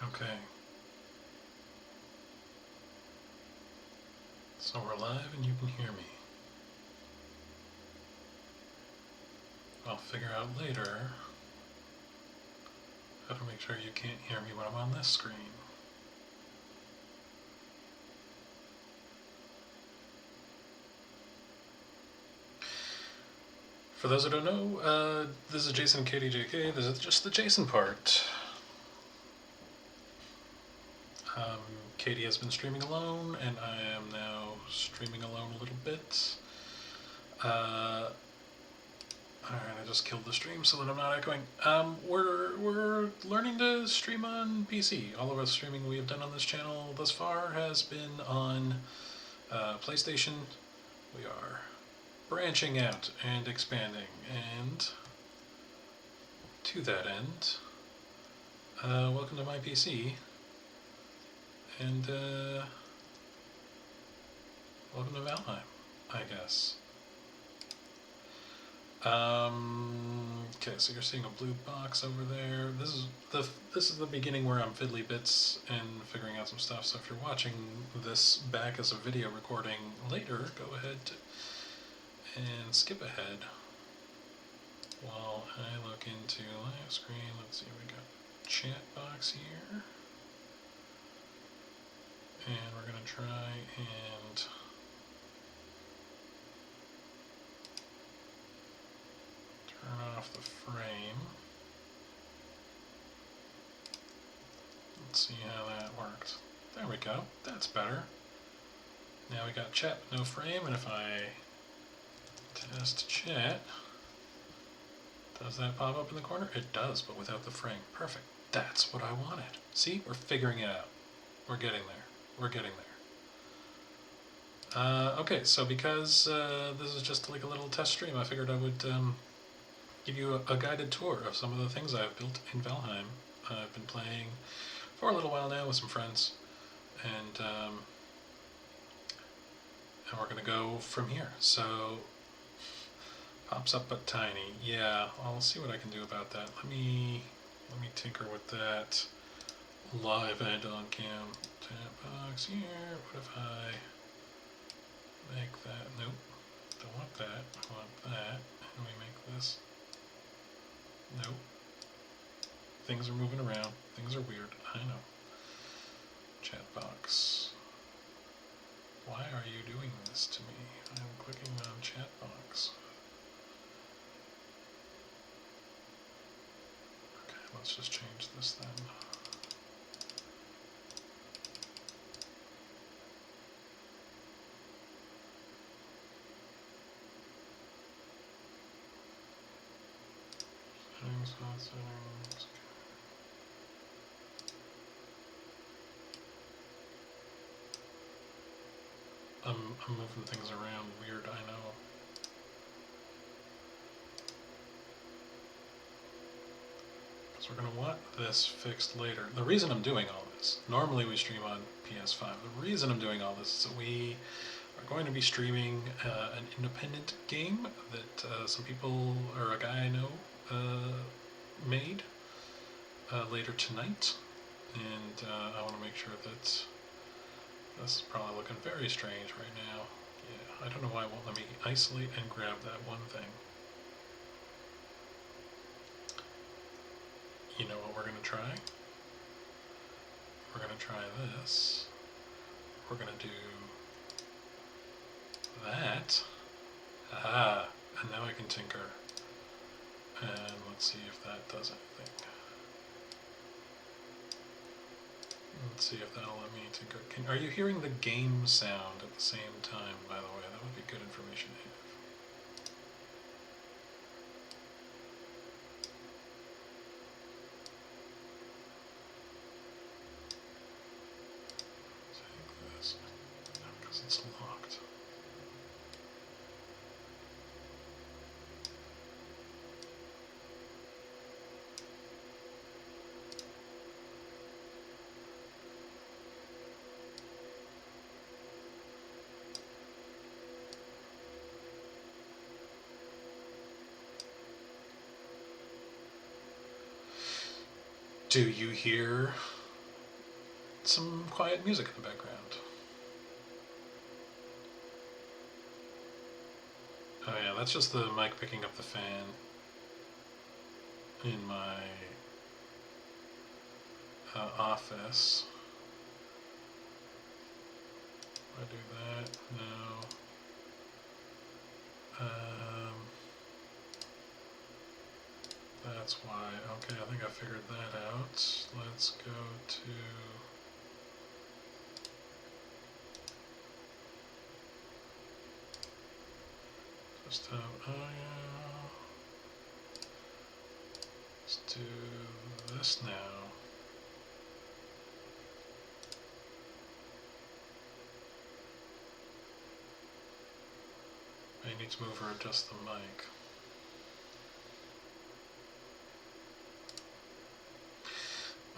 Okay. So we're live and you can hear me. I'll figure out later how to make sure you can't hear me when I'm on this screen. For those who don't know, this is Jason KDJK. This is just the Jason part. Katie has been streaming alone, and I am now streaming alone a little bit. Alright, I just killed the stream so that I'm not echoing. We're learning to stream on PC. All of the streaming we have done on this channel thus far has been on PlayStation. We are branching out and expanding, and to that end, welcome to my PC, and welcome to Valheim, I guess. Okay, so you're seeing a blue box over there. This is the beginning where I'm fiddly bits and figuring out some stuff. So if you're watching this back as a video recording later, go ahead and skip ahead while I look into live screen. Let's see, we got chat box here, and we're gonna try and turn off the frame. Let's see how that worked. There we go. That's better. Now we got chat with no frame, and if I test chat, does that pop up in the corner? It does, but without the frame. Perfect. That's what I wanted. See? We're figuring it out. We're getting there. We're getting there. Okay, so because this is just like a little test stream, I figured I would give you a guided tour of some of the things I've built in Valheim. I've been playing for a little while now with some friends, and we're going to go from here. So, pops up but tiny. Yeah, I'll see what I can do about that. Let me tinker with that live and on cam. Tab box here. What if I make that? Nope. Don't want that. I want that. And we make this. Nope. Things are moving around. Things are weird. I know. Chat box. Why are you doing this to me? I'm clicking on chat box. Okay, let's just change this then. Settings. I'm moving things around weird, I know. Because we're going to want this fixed later. The reason I'm doing all this, normally we stream on PS5, the reason I'm doing all this is that we are going to be streaming an independent game that some people, or a guy I know, made later tonight. And I want to make sure that this is probably looking very strange right now. Yeah, I don't know why it won't let me isolate and grab that one thing. You know what we're going to try? We're going to try this. We're going to do that. Aha! And now I can tinker. And let's see if that does anything. Let's see if that'll let me tinker. Are you hearing the game sound at the same time, by the way? That would be good information to have. Take this, because it's locked. Do you hear some quiet music in the background. Oh yeah, that's just the mic picking up the fan in my office. I do that? No. That's why. Okay, I think I figured that out. Let's go to... Just have audio. Let's do this now. I need to move or adjust the mic.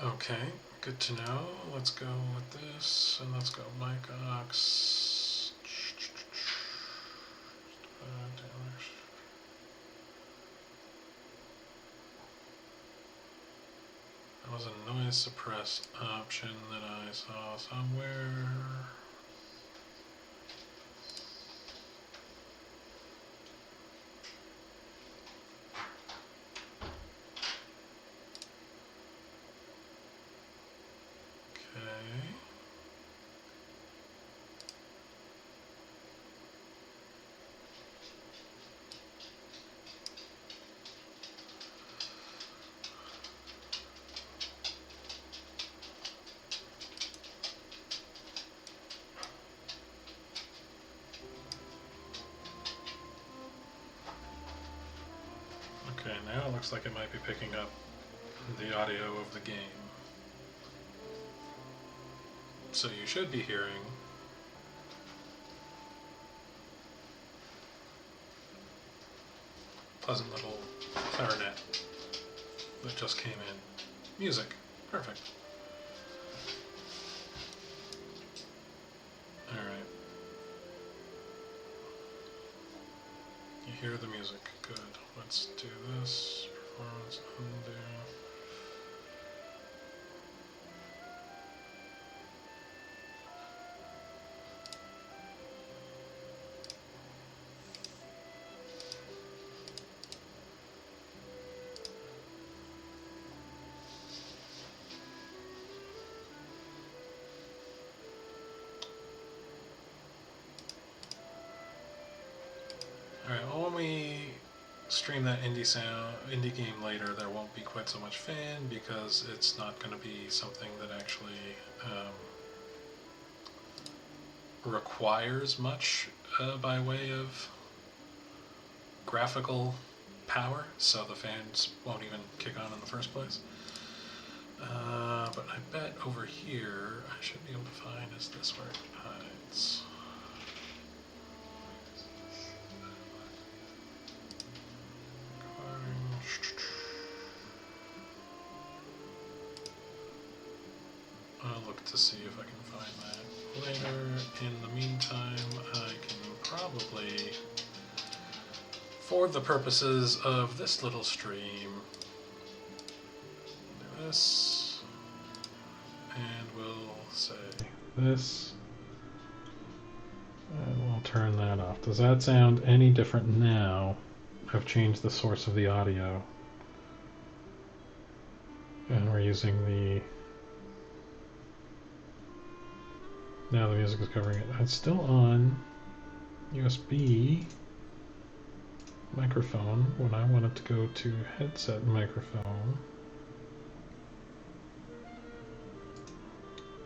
Okay, good to know. Let's go with this, and let's go mic aux. That was a noise suppress option that I saw somewhere. Okay, now it looks like it might be picking up the audio of the game. So you should be hearing pleasant little clarinet that just came in. Music. Perfect. Alright. You hear the music. Good. Let's do this. Performance undo. Alright, well, when we stream that indie game later, there won't be quite so much fan because it's not going to be something that actually requires much by way of graphical power, so the fans won't even kick on in the first place. But I bet over here I should be able to find, is this where it hides? I'll look to see if I can find that later. In the meantime, I can probably, for the purposes of this little stream, do this, and we'll say this, and we'll turn that off. Does that sound any different now? I've changed the source of the audio, and we're using the, now the music is covering it. It's still on USB microphone when I want it to go to headset microphone.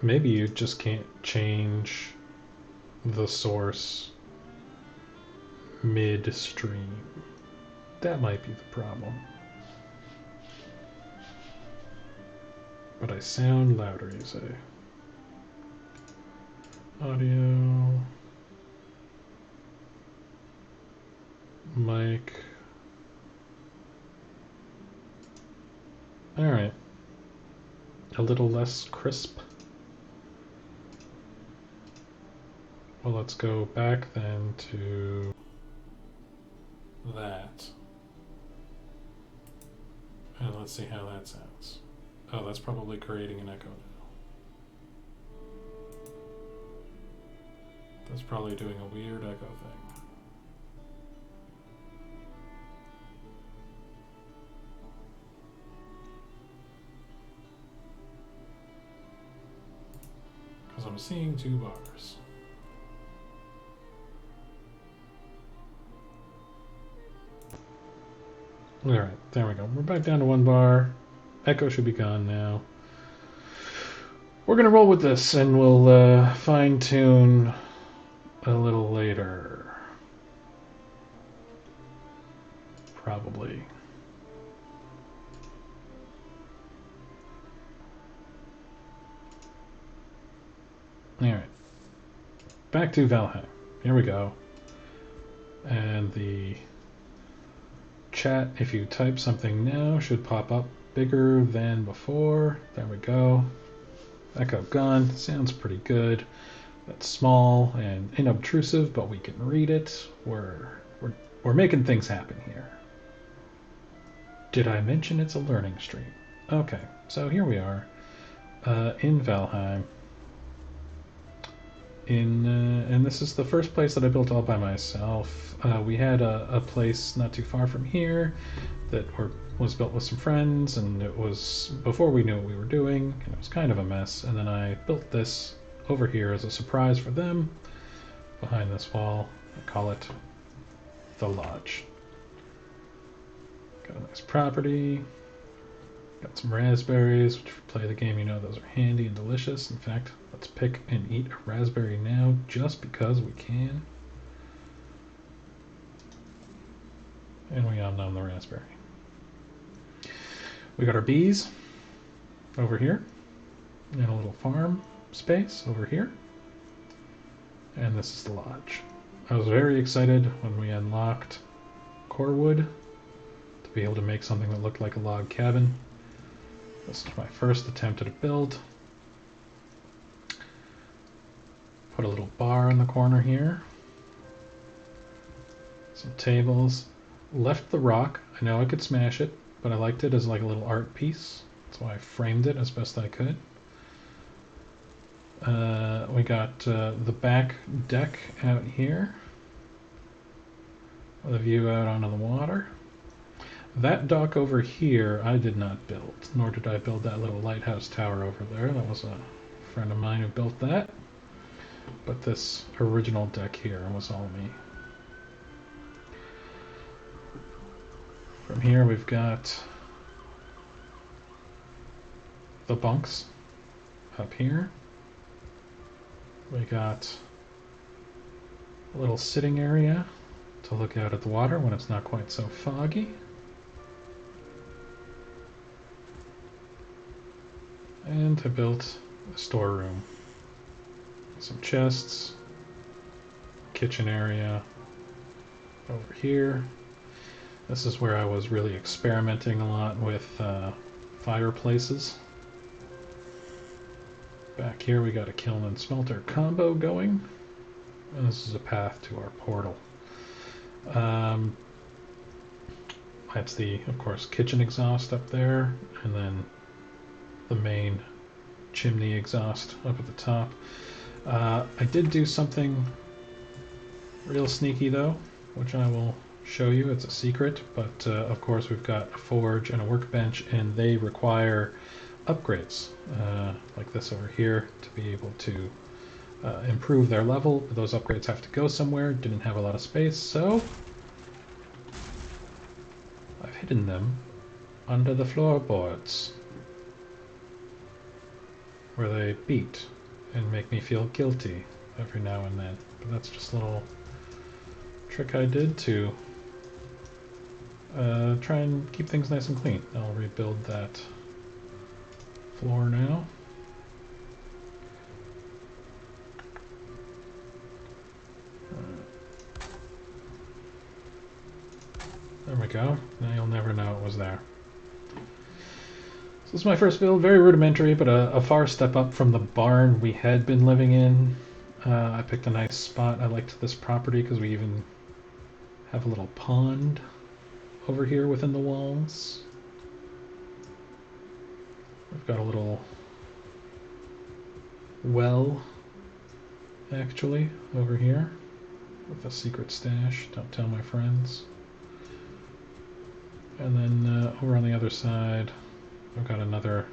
Maybe you just can't change the source mid-stream. That might be the problem. But I sound louder, you say. Audio. Mic. Alright. A little less crisp. Well, let's go back then to that. And let's see how that sounds. Oh, that's probably creating an echo now. That's probably doing a weird echo thing. Because I'm seeing 2 bars. Alright, there we go. We're back down to 1 bar. Echo should be gone now. We're going to roll with this, and we'll fine-tune a little later. Probably. Alright. Back to Valheim. Here we go. And the chat, if you type something now, should pop up bigger than before. There we go. Echo gone. Sounds pretty good. That's small and inobtrusive, but we can read it. We're making things happen here. Did I mention it's a learning stream? Okay, so here we are in Valheim. And this is the first place that I built all by myself. We had a place not too far from here that was built with some friends, and it was before we knew what we were doing, and it was kind of a mess. And then I built this over here as a surprise for them behind this wall. I call it the Lodge. Got a nice property. Got some raspberries, which if you play the game you know those are handy and delicious. In fact, let's pick and eat a raspberry now just because we can. And we all know the raspberry. We got our bees over here, and a little farm space over here. And this is the lodge. I was very excited when we unlocked core wood to be able to make something that looked like a log cabin. This is my first attempt at a build. Put a little bar in the corner here. Some tables. Left the rock. I know I could smash it, but I liked it as like a little art piece. That's why I framed it as best I could. We got the back deck out here with a view out onto the water. That dock over here I did not build, nor did I build that little lighthouse tower over there. That was a friend of mine who built that. But this original deck here was all me. From here we've got the bunks up here. We got a little sitting area to look out at the water when it's not quite so foggy. And I built a storeroom. Some chests, kitchen area over here. This is where I was really experimenting a lot with fireplaces. Back here we got a kiln and smelter combo going. And this is a path to our portal. That's the, of course, kitchen exhaust up there, and then the main chimney exhaust up at the top. I did do something real sneaky though, which I will show you. It's a secret, but of course we've got a forge and a workbench, and they require upgrades like this over here to be able to improve their level. But those upgrades have to go somewhere. Didn't have a lot of space, so I've hidden them under the floorboards where they beat and make me feel guilty every now and then. But that's just a little trick I did to try and keep things nice and clean. I'll rebuild that floor now. There we go. Now you'll never know it was there. So this is my first build, very rudimentary, but a far step up from the barn we had been living in. I picked a nice spot. I liked this property because we even have a little pond over here within the walls. We've got a little well actually, over here with a secret stash. Don't tell my friends. And then over on the other side, I've got another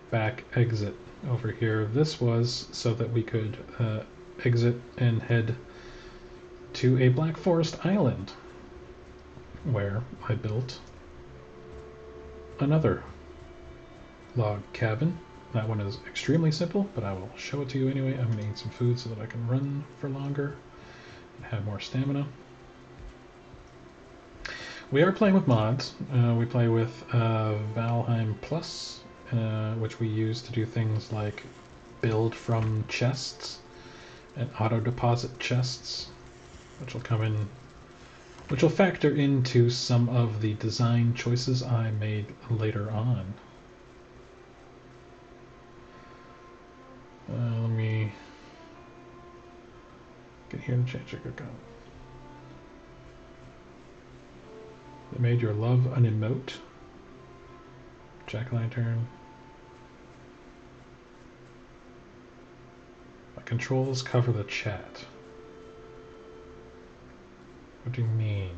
back exit over here. This was so that we could exit and head to a Black Forest island, where I built another log cabin. That one is extremely simple, but I will show it to you anyway. I'm going to eat some food so that I can run for longer and have more stamina. We are playing with mods. We play with Valheim Plus, which we use to do things like build from chests and auto-deposit chests, which will come in, which will factor into some of the design choices I made later on. Let me get here and change your gun. They made your love an emote. Jack-o'-lantern. My controls cover the chat. What do you mean?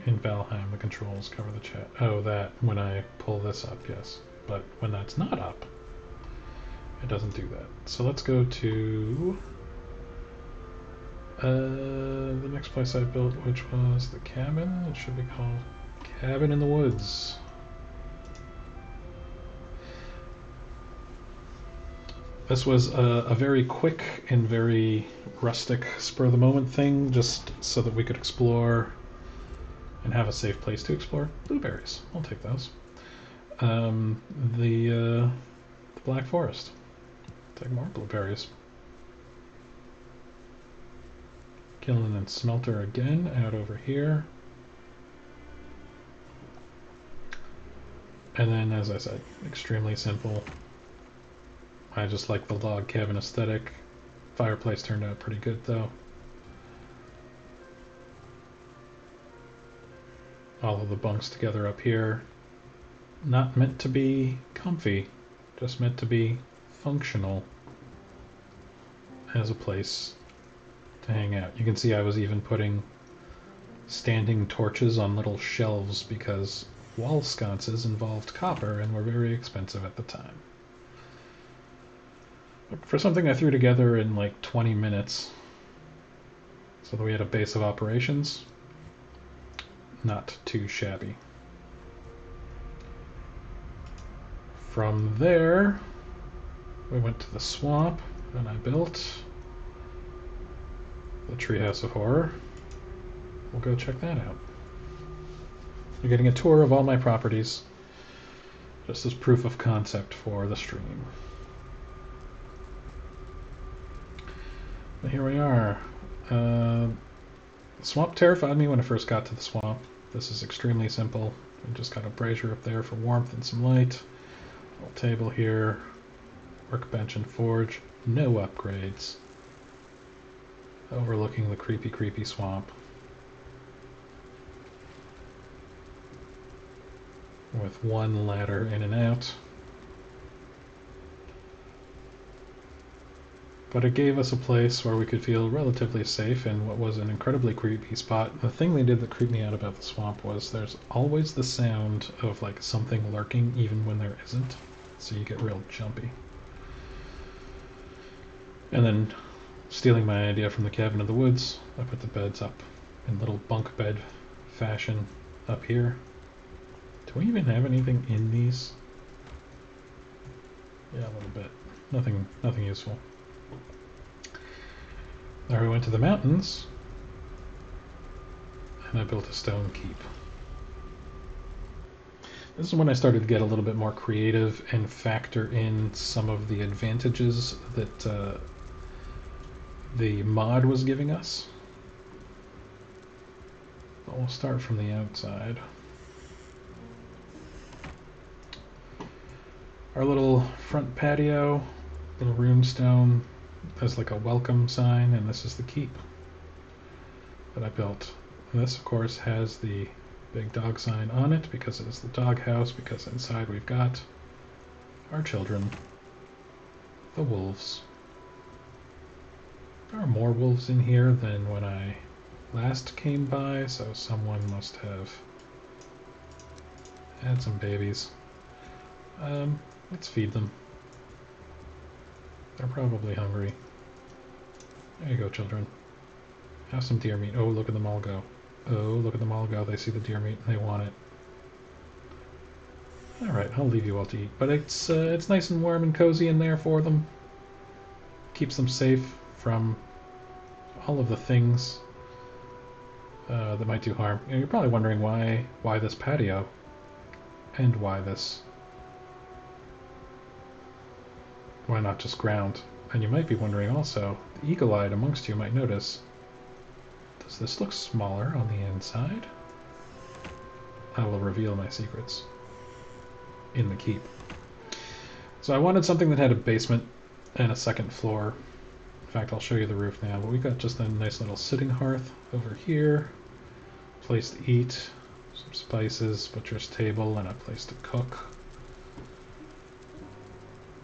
In Valheim, the controls cover the chat. Oh, that, when I pull this up, yes. But when that's not up, it doesn't do that. So let's go to the next place I built, which was the cabin. It should be called Cabin in the Woods. This was a very quick and very rustic, spur-of-the-moment thing, just so that we could explore and have a safe place to explore. Blueberries, I'll take those. The Black Forest. Take more blueberries. Kiln and smelter again, out over here. And then, as I said, extremely simple. I just like the log cabin aesthetic. Fireplace turned out pretty good though. All of the bunks together up here. Not meant to be comfy, just meant to be functional as a place to hang out. You can see I was even putting standing torches on little shelves because wall sconces involved copper and were very expensive at the time. But for something I threw together in like 20 minutes, so that we had a base of operations, not too shabby. From there, we went to the swamp, and I built the Treehouse of Horror. We'll go check that out. You're getting a tour of all my properties, just as proof of concept for the stream. But here we are. The swamp terrified me when I first got to the swamp. This is extremely simple. We just got a brazier up there for warmth and some light. Little table here, workbench and forge. No upgrades. Overlooking the creepy, creepy swamp. With one ladder in and out. But it gave us a place where we could feel relatively safe in what was an incredibly creepy spot. The thing they did that creeped me out about the swamp was there's always the sound of like something lurking even when there isn't. So you get real jumpy. And then, stealing my idea from the cabin in the woods, I put the beds up in little bunk bed fashion up here. Do we even have anything in these? Yeah, a little bit. Nothing useful. There we went to the mountains, and I built a stone keep. This is when I started to get a little bit more creative and factor in some of the advantages that the mod was giving us. But we'll start from the outside. Our little front patio, little runestone. There's like a welcome sign, and this is the keep that I built. And this, of course, has the big dog sign on it because it is the dog house, because inside we've got our children, the wolves. There are more wolves in here than when I last came by, so someone must have had some babies. Let's feed them. They're probably hungry. There you go, children. Have some deer meat. Oh, look at them all go. Oh, look at them all go. They see the deer meat and they want it. Alright, I'll leave you all to eat. But it's nice and warm and cozy in there for them. Keeps them safe from all of the things that might do harm. You're probably wondering why this patio and why not just ground. And you might be wondering also, the eagle-eyed amongst you might notice, does this look smaller on the inside? I will reveal my secrets in the keep. So I wanted something that had a basement and a second floor. In fact, I'll show you the roof now, but we've got just a nice little sitting hearth over here, place to eat, some spices, butcher's table, and a place to cook.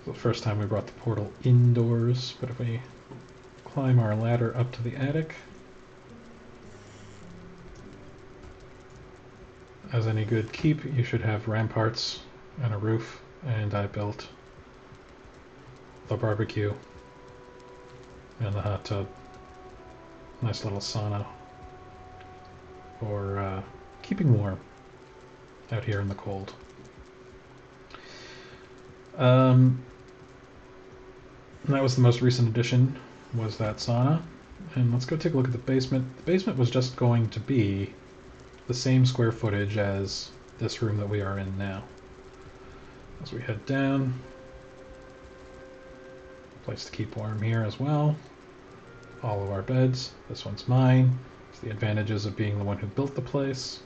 The first time we brought the portal indoors, but if we climb our ladder up to the attic, as any good keep, you should have ramparts and a roof, and I built the barbecue and the hot tub. Nice little sauna for keeping warm out here in the cold. That was the most recent addition, was that sauna. And let's go take a look at the basement. The basement was just going to be the same square footage as this room that we are in now. As we head down, place to keep warm here as well. All of our beds. This one's mine. It's the advantages of being the one who built the place.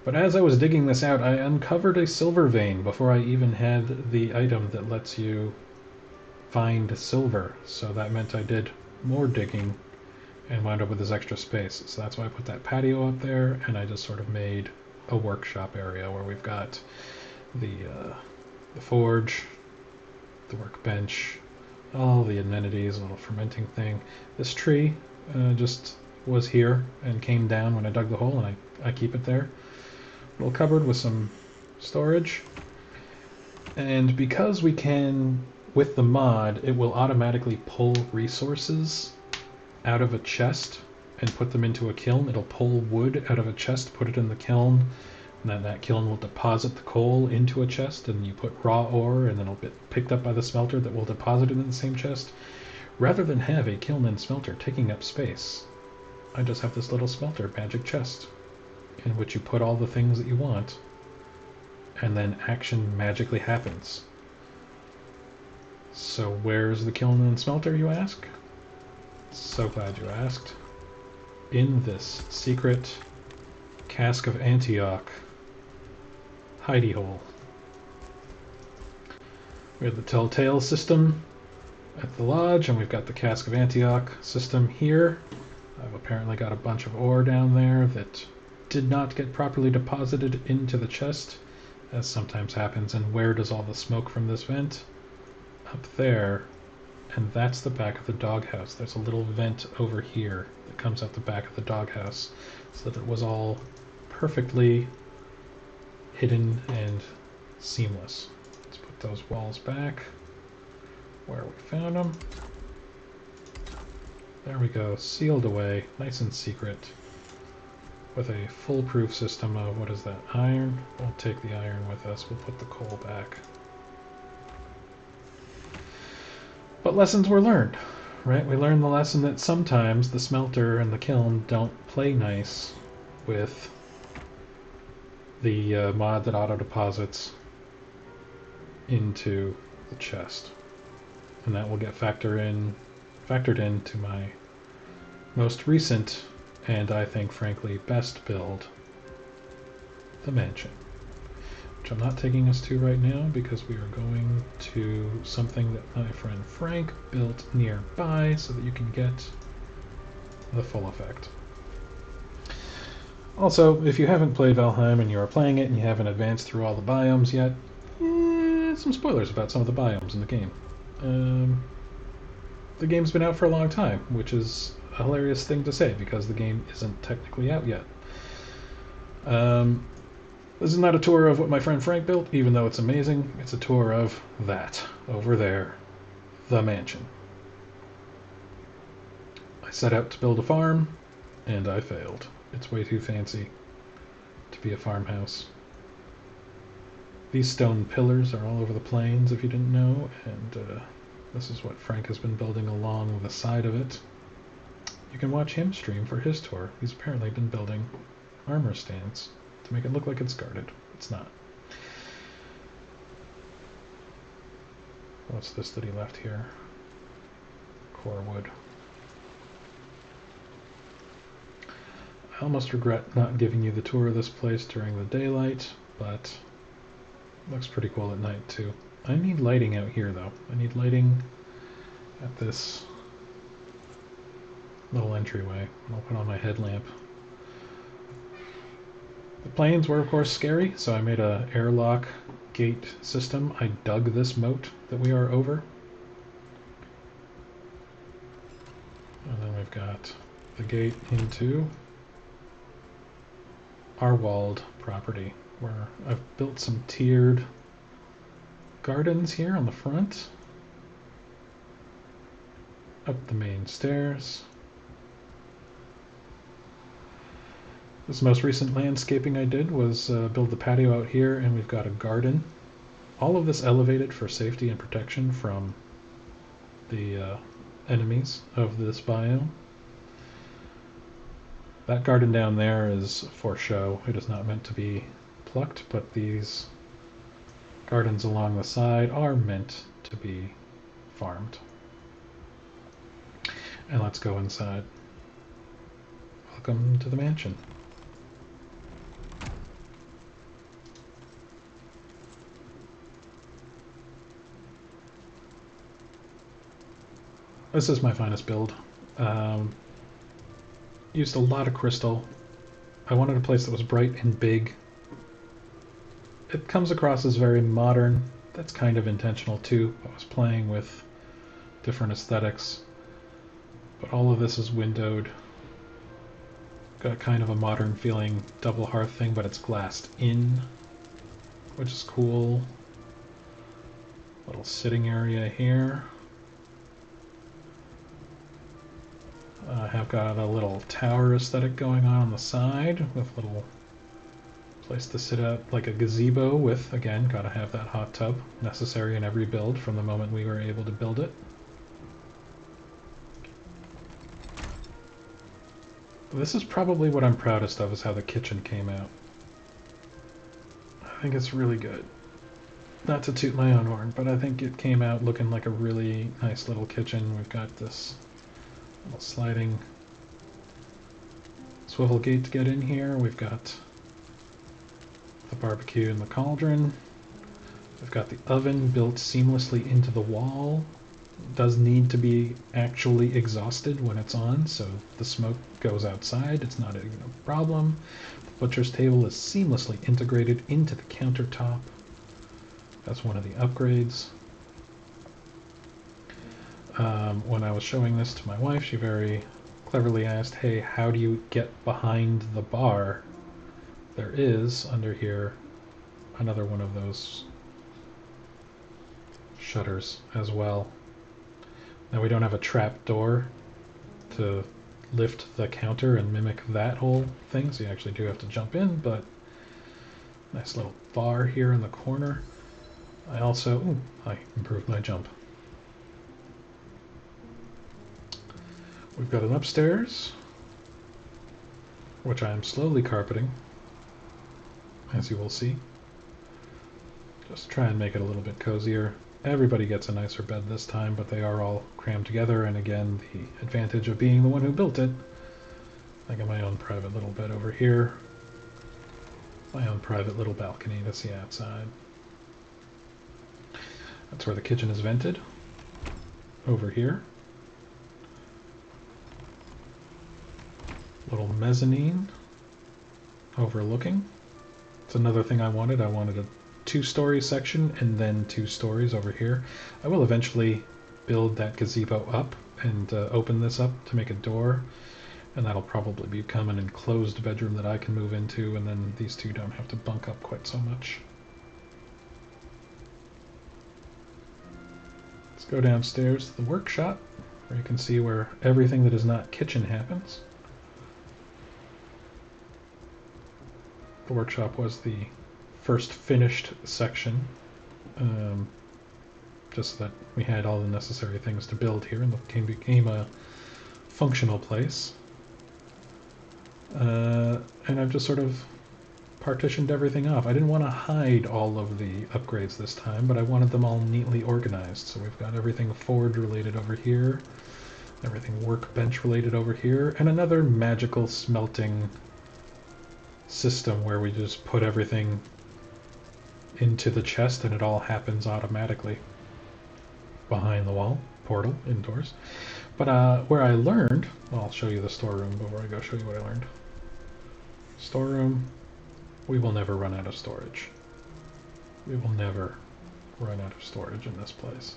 But as I was digging this out, I uncovered a silver vein before I even had the item that lets you find silver. So that meant I did more digging and wound up with this extra space. So that's why I put that patio up there, and I just sort of made a workshop area where we've got the forge, the workbench, all the amenities, a little fermenting thing. This tree just was here and came down when I dug the hole, and I keep it there. A little cupboard with some storage. And because we can, with the mod, it will automatically pull resources out of a chest and put them into a kiln. It'll pull wood out of a chest, put it in the kiln, and then that kiln will deposit the coal into a chest, and you put raw ore, and then it'll get picked up by the smelter that will deposit it in the same chest. Rather than have a kiln and smelter taking up space, I just have this little smelter magic chest in which you put all the things that you want, and then action magically happens. So where's the kiln and smelter, you ask? So glad you asked. In this secret cask of Antioch hidey hole. We have the Telltale system at the lodge, and we've got the cask of Antioch system here. I've apparently got a bunch of ore down there that did not get properly deposited into the chest, as sometimes happens. And where does all the smoke from this vent? Up there. And that's the back of the doghouse. There's a little vent over here that comes out the back of the doghouse, so that it was all perfectly hidden and seamless. Let's put those walls back where we found them. There we go, sealed away, nice and secret, with a foolproof system of, what is that, iron? We'll take the iron with us, we'll put the coal back. But lessons were learned, right? We learned the lesson that sometimes the smelter and the kiln don't play nice with the mod that auto-deposits into the chest. And that will get factored into my most recent, and I think frankly best build, the mansion. Which I'm not taking us to right now because we are going to something that my friend Frank built nearby so that you can get the full effect. Also, if you haven't played Valheim and you are playing it and you haven't advanced through all the biomes yet, some spoilers about some of the biomes in the game. the game's been out for a long time, which is a hilarious thing to say because the game isn't technically out yet. This is not a tour of what my friend Frank built, even though it's amazing. It's a tour of that, over there, the mansion. I set out to build a farm, and I failed. It's way too fancy to be a farmhouse. These stone pillars are all over the plains, if you didn't know, and this is what Frank has been building along the side of it. You can watch him stream for his tour. He's apparently been building armor stands to make it look like it's guarded. It's not. What's this that he left here? Core wood. I almost regret not giving you the tour of this place during the daylight, but it looks pretty cool at night too. I need lighting out here though. I need lighting at this little entryway. I'll put on my headlamp. The plains were of course scary, so I made a airlock gate system. I dug this moat that we are over. And then we've got the gate into our walled property, where I've built some tiered gardens here on the front. Up the main stairs. This most recent landscaping I did was build the patio out here, and we've got a garden. All of this elevated for safety and protection from the enemies of this biome. That garden down there is for show. It is not meant to be plucked, but these gardens along the side are meant to be farmed. And let's go inside. Welcome to the mansion. This is my finest build. Used a lot of crystal. I wanted a place that was bright and big. It comes across as very modern. That's kind of intentional too. I was playing with different aesthetics. But all of this is windowed. Got kind of a modern feeling double hearth thing, but it's glassed in, which is cool. Little sitting area here. I have got a little tower aesthetic going on the side with a little place to sit at, like a gazebo with, again, gotta have that hot tub, necessary in every build from the moment we were able to build it. This is probably what I'm proudest of, is how the kitchen came out. I think it's really good. Not to toot my own horn, but I think it came out looking like a really nice little kitchen. We've got this little sliding swivel gate to get in here. We've got the barbecue and the cauldron. We've got the oven built seamlessly into the wall. It does need to be actually exhausted when it's on, so the smoke goes outside. It's not a problem. The butcher's table is seamlessly integrated into the countertop. That's one of the upgrades. When I was showing this to my wife, she very cleverly asked, hey, how do you get behind the bar? There is, under here, another one of those shutters as well. Now we don't have a trap door to lift the counter and mimic that whole thing, so you actually do have to jump in, but nice little bar here in the corner. I also, I improved my jump. We've got an upstairs, which I am slowly carpeting, as you will see. Just try and make it a little bit cozier. Everybody gets a nicer bed this time, but they are all crammed together, and again, the advantage of being the one who built it. I got my own private little bed over here. My own private little balcony to see outside. That's where the kitchen is vented. Over here. Little mezzanine overlooking. It's another thing I wanted. I wanted a 2-story section and then 2 stories over here. I will eventually build that gazebo up and open this up to make a door, and that'll probably become an enclosed bedroom that I can move into, and then these two don't have to bunk up quite so much. Let's go downstairs to the workshop, where you can see where everything that is not kitchen happens. The workshop was the first finished section, just so that we had all the necessary things to build here, and it became a functional place. And I've just sort of partitioned everything off. I didn't want to hide all of the upgrades this time, but I wanted them all neatly organized. So we've got everything forge related over here, everything workbench related over here, and another magical smelting system where we just put everything into the chest and it all happens automatically behind the wall, portal, indoors. But where I learned, well, I'll show you the storeroom before I go show you what I learned. Storeroom, we will never run out of storage. We will never run out of storage in this place.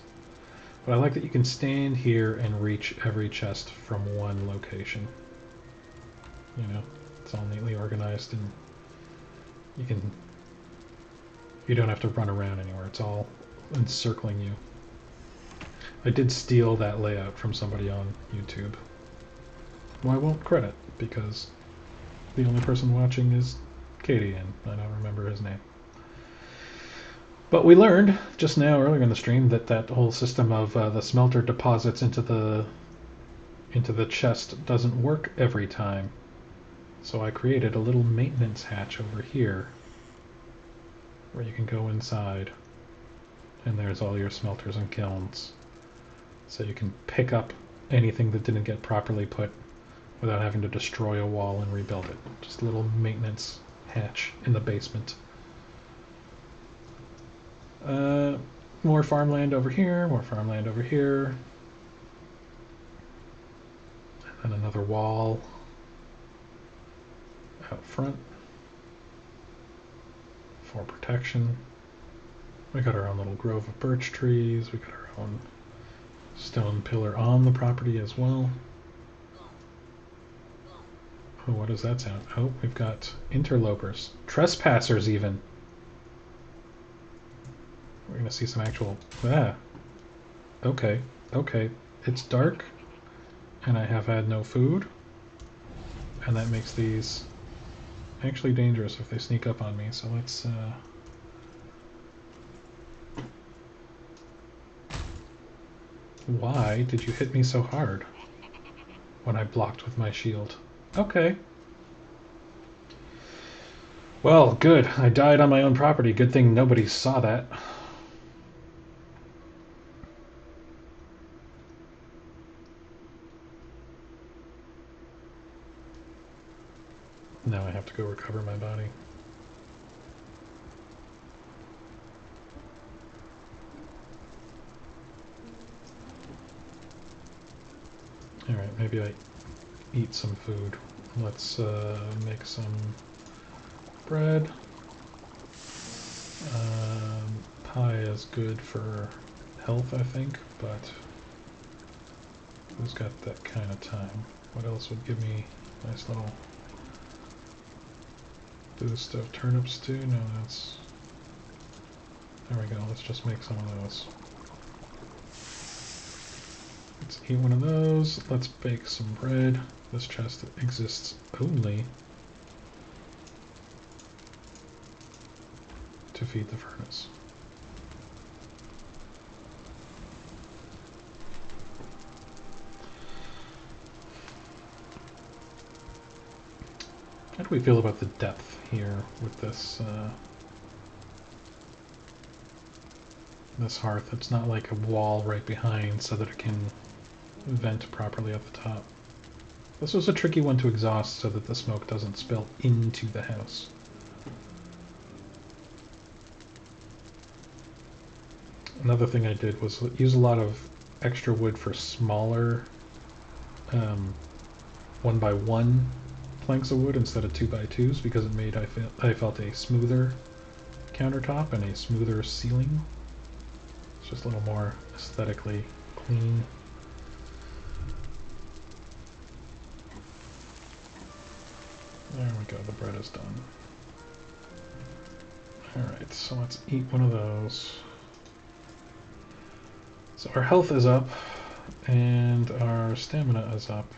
But I like that you can stand here and reach every chest from one location. You know, it's all neatly organized, and you don't have to run around anywhere. It's all encircling you. I did steal that layout from somebody on YouTube. Well, I won't credit, because the only person watching is Katie, and I don't remember his name. But we learned just now, earlier in the stream, that that whole system of the smelter deposits into the chest doesn't work every time. So I created a little maintenance hatch over here, where you can go inside, and there's all your smelters and kilns. So you can pick up anything that didn't get properly put without having to destroy a wall and rebuild it. Just a little maintenance hatch in the basement. More farmland over here, more farmland over here. And another wall out front for protection. We got our own little grove of birch trees. We got our own stone pillar on the property as well. Oh, what does that sound? Oh, we've got interlopers. Trespassers, even. We're going to see some actual... Ah. Okay. Okay. It's dark, and I have had no food. And that makes these actually dangerous if they sneak up on me. So let's... Why did you hit me so hard when I blocked with my shield? Okay. Well, good. I died on my own property. Good thing nobody saw that. Now I have to go recover my body. Alright, maybe I eat some food. Let's make some bread. Pie is good for health, I think, but who's got that kind of time? What else would give me a nice little boost of turnip stew? No, that's... There we go, let's just make some of those. Let's eat one of those. Let's bake some bread. This chest exists only to feed the furnace. How do we feel about the depth here with this this hearth? It's not like a wall right behind so that it can vent properly at the top. This was a tricky one to exhaust so that the smoke doesn't spill into the house. Another thing I did was use a lot of extra wood for smaller 1x1 planks of wood instead of 2x2s because it made, I felt, a smoother countertop and a smoother ceiling. It's just a little more aesthetically clean. There we go, the bread is done. Alright, so let's eat one of those. So our health is up, and our stamina is up.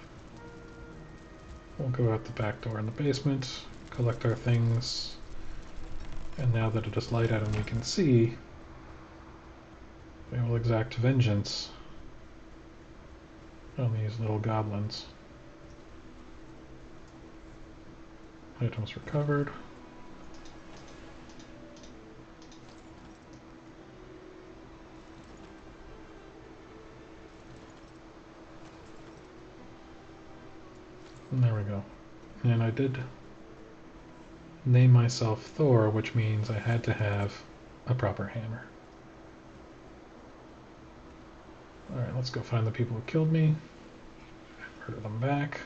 We'll go out the back door in the basement, collect our things, and now that it is light out and we can see, we will exact vengeance on these little goblins. Items recovered. And there we go. And I did name myself Thor, which means I had to have a proper hammer. Alright, let's go find the people who killed me. Murder them back.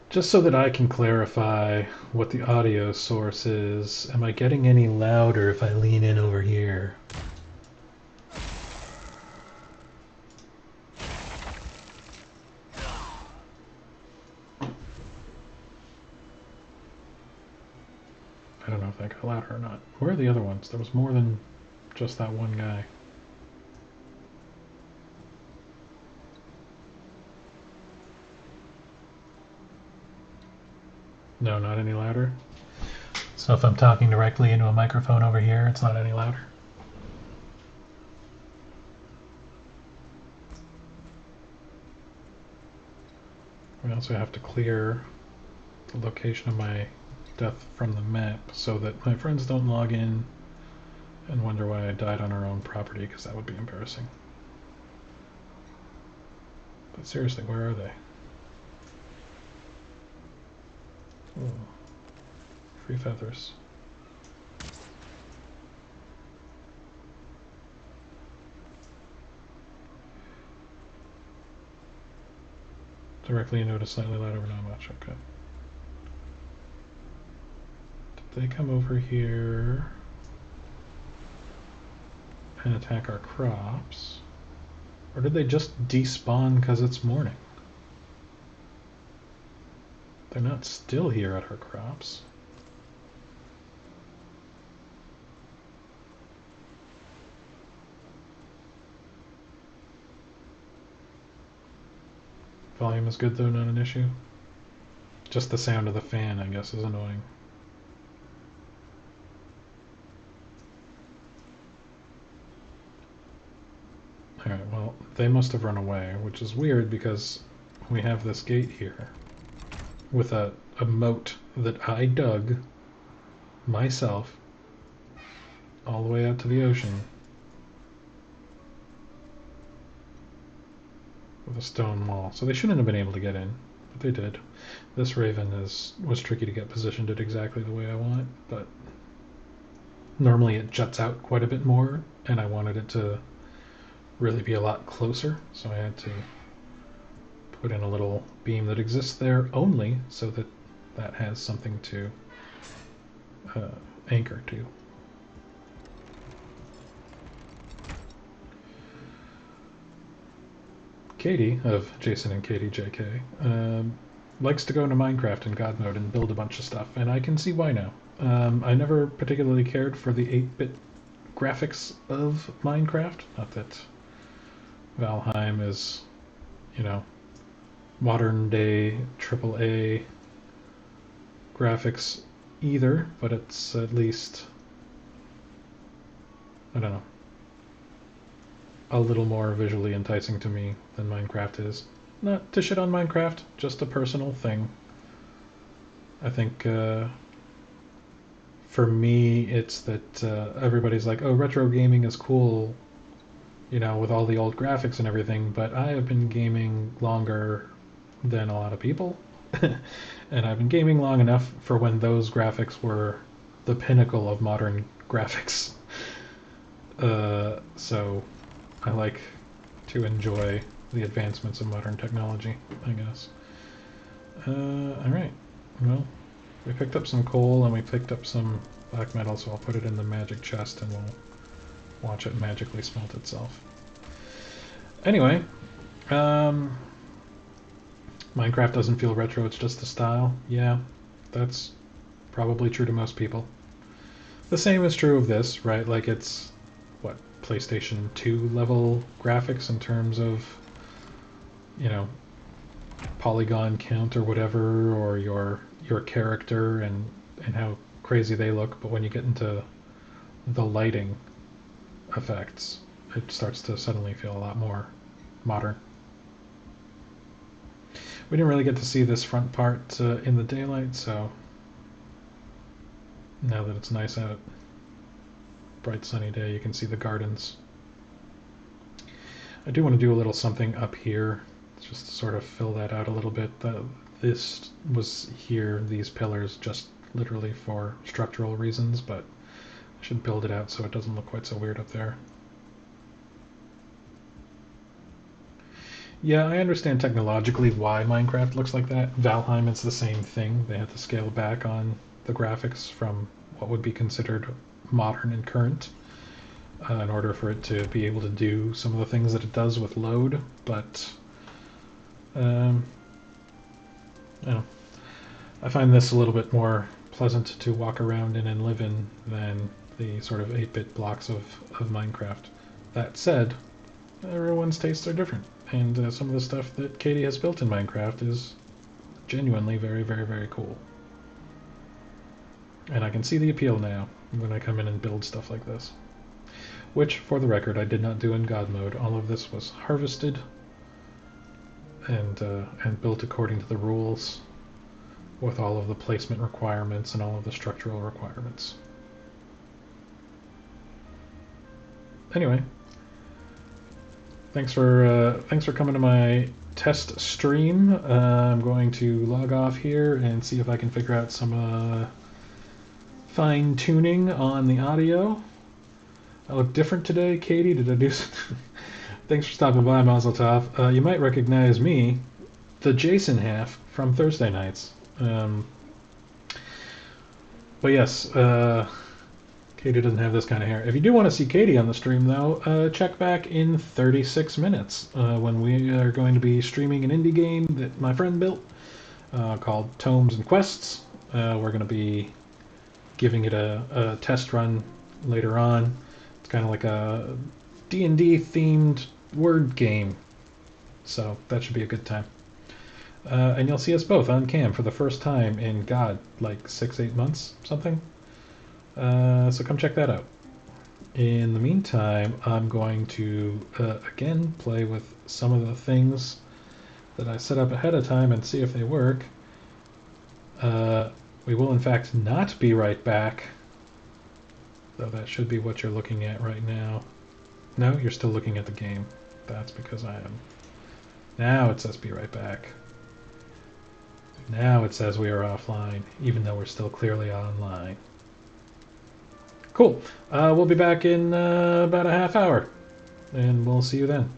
Just so that I can clarify what the audio source is, am I getting any louder if I lean in over here? I don't know if that got louder or not. Where are the other ones? There was more than just that one guy. No, not any louder. So if I'm talking directly into a microphone over here, it's not any louder. We also have to clear the location of my death from the map so that my friends don't log in and wonder why I died on our own property, because that would be embarrassing. But seriously, where are they? Ooh. Free feathers. Directly into a slightly louder, not much. Okay. Did they come over here and attack our crops? Or did they just despawn because it's morning? They're not still here at our crops. Volume is good though, not an issue. Just the sound of the fan, I guess, is annoying. Alright, well, they must have run away, which is weird because we have this gate here with a moat that I dug myself all the way out to the ocean with a stone wall. So they shouldn't have been able to get in, but they did. This raven was tricky to get positioned at exactly the way I want, but normally it juts out quite a bit more, and I wanted it to really be a lot closer, so I had to put in a little beam that exists there only so that that has something to anchor to. Katie, of Jason and Katie JK, likes to go into Minecraft in God mode and build a bunch of stuff, and I can see why now. I never particularly cared for the 8-bit graphics of Minecraft. Not that Valheim is, you know, modern day AAA graphics either, but it's at least, I don't know, a little more visually enticing to me than Minecraft is. Not to shit on Minecraft, just a personal thing. I think for me it's that everybody's like, oh, retro gaming is cool, you know, with all the old graphics and everything, but I have been gaming longer than a lot of people. And I've been gaming long enough for when those graphics were the pinnacle of modern graphics. So I like to enjoy the advancements of modern technology, I guess. Alright, well, we picked up some coal and we picked up some black metal, so I'll put it in the magic chest and we'll watch it magically smelt itself. Anyway, Um, Minecraft doesn't feel retro, it's just the style. Yeah, that's probably true to most people. The same is true of this, right? Like it's, what, PlayStation 2 level graphics in terms of, you know, polygon count or whatever, or your character and how crazy they look. But when you get into the lighting effects, it starts to suddenly feel a lot more modern. We didn't really get to see this front part in the daylight, so now that it's nice out, bright sunny day, you can see the gardens. I do want to do a little something up here, just to sort of fill that out a little bit. This was here, these pillars, just literally for structural reasons, but I should build it out so it doesn't look quite so weird up there. Yeah, I understand technologically why Minecraft looks like that. Valheim is the same thing. They had to scale back on the graphics from what would be considered modern and current in order for it to be able to do some of the things that it does with load. But I find this a little bit more pleasant to walk around in and live in than the sort of 8-bit blocks of Minecraft. That said, everyone's tastes are different. And some of the stuff that Katie has built in Minecraft is genuinely very, very, very cool. And I can see the appeal now when I come in and build stuff like this. Which, for the record, I did not do in God mode. All of this was harvested and built according to the rules, with all of the placement requirements and all of the structural requirements. Anyway. Thanks for coming to my test stream. I'm going to log off here and see if I can figure out some fine tuning on the audio. I look different today, Katie. Did I do something? Thanks for stopping by, Mazel Tov. You might recognize me, the Jason half from Thursday nights. But yes. Katie doesn't have this kind of hair. If you do want to see Katie on the stream, though, check back in 36 minutes when we are going to be streaming an indie game that my friend built called Tomes and Quests. We're going to be giving it a test run later on. It's kind of like a D&D themed word game. So that should be a good time. And you'll see us both on cam for the first time in, God, like 6-8 months, something. So come check that out. In the meantime, I'm going to, again, play with some of the things that I set up ahead of time and see if they work. We will, in fact, not be right back. Though that should be what you're looking at right now. No, you're still looking at the game. That's because I am. Now it says be right back. Now it says we are offline, even though we're still clearly online. Cool. We'll be back in about a half hour, and we'll see you then.